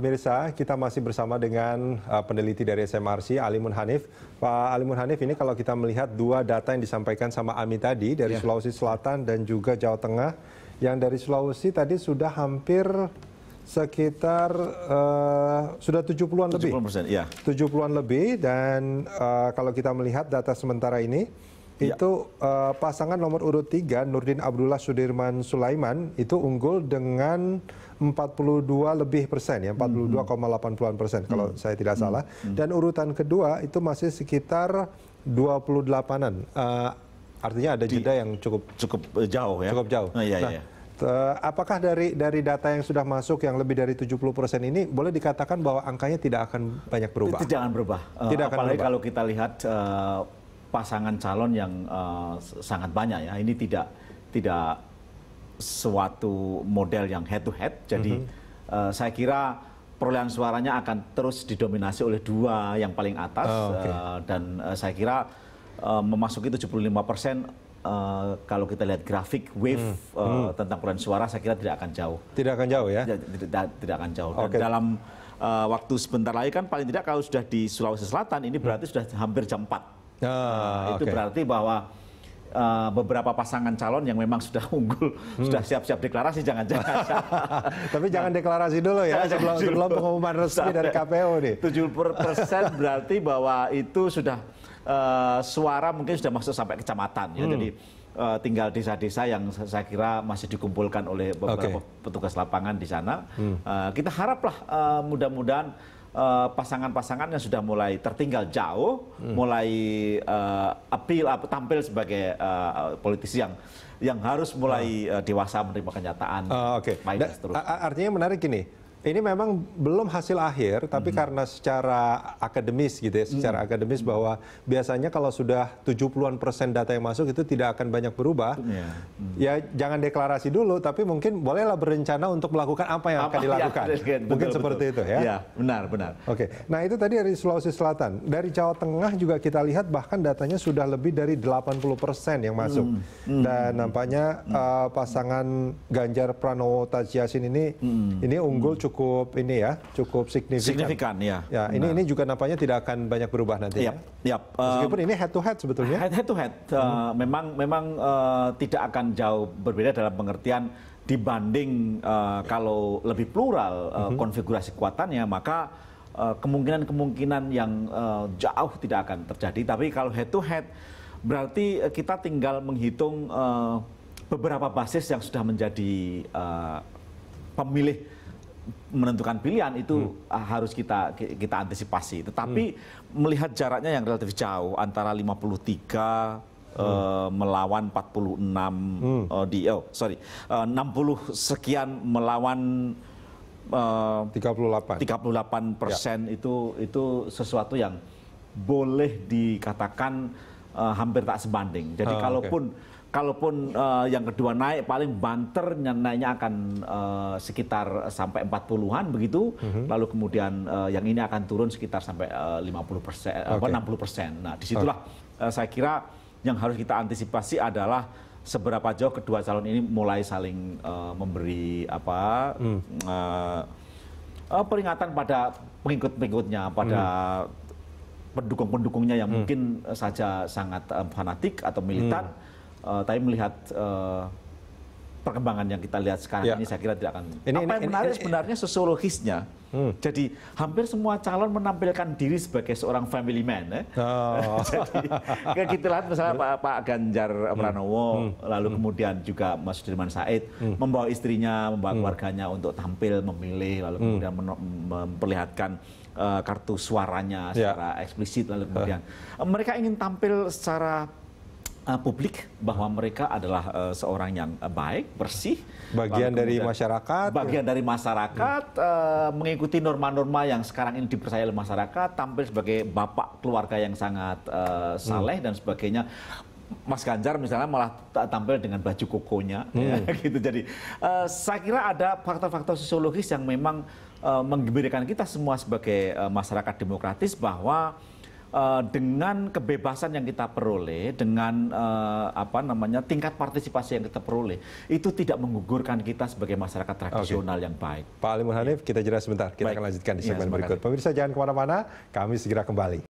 Pemirsa, kita masih bersama dengan peneliti dari SMRC, Alimun Hanif. Pak Alimun Hanif, ini kalau kita melihat dua data yang disampaikan sama Ami tadi, dari Sulawesi Selatan dan juga Jawa Tengah, yang dari Sulawesi tadi sudah hampir sekitar sudah 70-an lebih. 70%, ya. 70-an lebih, dan kalau kita melihat data sementara ini, itu pasangan nomor urut 3, Nurdin Abdullah Sudirman Sulaiman, itu unggul dengan 42 lebih persen, ya, 42,80-an persen kalau saya tidak salah. Dan urutan kedua itu masih sekitar 28-an. Artinya ada jeda yang cukup jauh, ya. Cukup jauh. Oh, iya, nah, iya. Apakah dari data yang sudah masuk yang lebih dari 70% ini boleh dikatakan bahwa angkanya tidak akan banyak berubah? Tidak akan berubah. Tidak akan apalagi berubah. Kalau kita lihat pasangan calon yang sangat banyak, ya. Ini tidak suatu model yang head to head. Jadi saya kira perolehan suaranya akan terus didominasi oleh dua yang paling atas. Dan saya kira memasuki 75%. Kalau kita lihat grafik wave tentang perolehan suara, saya kira tidak akan jauh. Tidak akan jauh, ya? Tidak akan jauh. Dan dalam waktu sebentar lagi kan paling tidak kalau sudah di Sulawesi Selatan ini berarti sudah hampir jam 4. Itu berarti bahwa beberapa pasangan calon yang memang sudah unggul, sudah siap-siap deklarasi, jangan-jangan. Tapi jangan deklarasi dulu, ya, sebelum pengumuman resmi dari KPU nih. 70% berarti bahwa itu sudah suara mungkin sudah masuk sampai kecamatan, ya. Jadi tinggal desa-desa yang saya kira masih dikumpulkan oleh beberapa petugas lapangan di sana. Kita haraplah mudah-mudahan pasangan-pasangan yang sudah mulai tertinggal jauh, mulai tampil sebagai politisi yang harus mulai dewasa menerima kenyataan. Artinya menarik ini. Ini memang belum hasil akhir, tapi karena secara akademis gitu ya, secara akademis bahwa biasanya kalau sudah 70-an% data yang masuk itu tidak akan banyak berubah. Ya jangan deklarasi dulu, tapi mungkin bolehlah berencana untuk melakukan apa yang akan dilakukan. Mungkin seperti itu, ya. Ya, benar. Nah itu tadi dari Sulawesi Selatan. Dari Jawa Tengah juga kita lihat bahkan datanya sudah lebih dari 80% yang masuk. Dan nampaknya pasangan Ganjar Pranowo Taj Yassin ini unggul cukup signifikan. Ya. Ini juga nampaknya tidak akan banyak berubah nanti. Meskipun ini head to head sebetulnya. Head to head. Memang tidak akan jauh berbeda dalam pengertian dibanding kalau lebih plural konfigurasi kekuatannya, maka kemungkinan yang jauh tidak akan terjadi. Tapi kalau head to head berarti kita tinggal menghitung beberapa basis yang sudah menjadi pemilih menentukan pilihan itu harus kita antisipasi. Tetapi melihat jaraknya yang relatif jauh antara 53 melawan 46 60 sekian melawan 38% itu sesuatu yang boleh dikatakan hampir tak sebanding. Jadi kalaupun yang kedua naik, paling banter naiknya akan sekitar sampai 40-an begitu, lalu kemudian yang ini akan turun sekitar sampai 50%, 60%. Nah, disitulah saya kira yang harus kita antisipasi adalah seberapa jauh kedua calon ini mulai saling memberi peringatan pada pengikut-pengikutnya, pada pendukung-pendukungnya yang mungkin saja sangat fanatik atau militan. Tapi melihat perkembangan yang kita lihat sekarang ini, saya kira tidak akan. Apa yang menarik sebenarnya sosiologisnya. Jadi hampir semua calon menampilkan diri sebagai seorang family man. Jadi kita lihat misalnya Pak Ganjar Pranowo, lalu kemudian juga Mas Sudirman Said membawa istrinya, membawa keluarganya untuk tampil memilih, lalu kemudian memperlihatkan kartu suaranya secara eksplisit, lalu kemudian mereka ingin tampil secara publik bahwa mereka adalah seorang yang baik, bersih, bagian dari masyarakat, mengikuti norma-norma yang sekarang ini dipercaya oleh masyarakat, tampil sebagai bapak keluarga yang sangat saleh dan sebagainya. Mas Ganjar misalnya malah tampil dengan baju kokonya, gitu. Jadi saya kira ada faktor-faktor sosiologis yang memang menggembirakan kita semua sebagai masyarakat demokratis, bahwa dengan kebebasan yang kita peroleh, dengan tingkat partisipasi yang kita peroleh, itu tidak menggugurkan kita sebagai masyarakat tradisional yang baik. Pak Alimun Hanif, kita jeda sebentar. Kita akan lanjutkan di segmen berikut. Pemirsa jangan kemana-mana, kami segera kembali.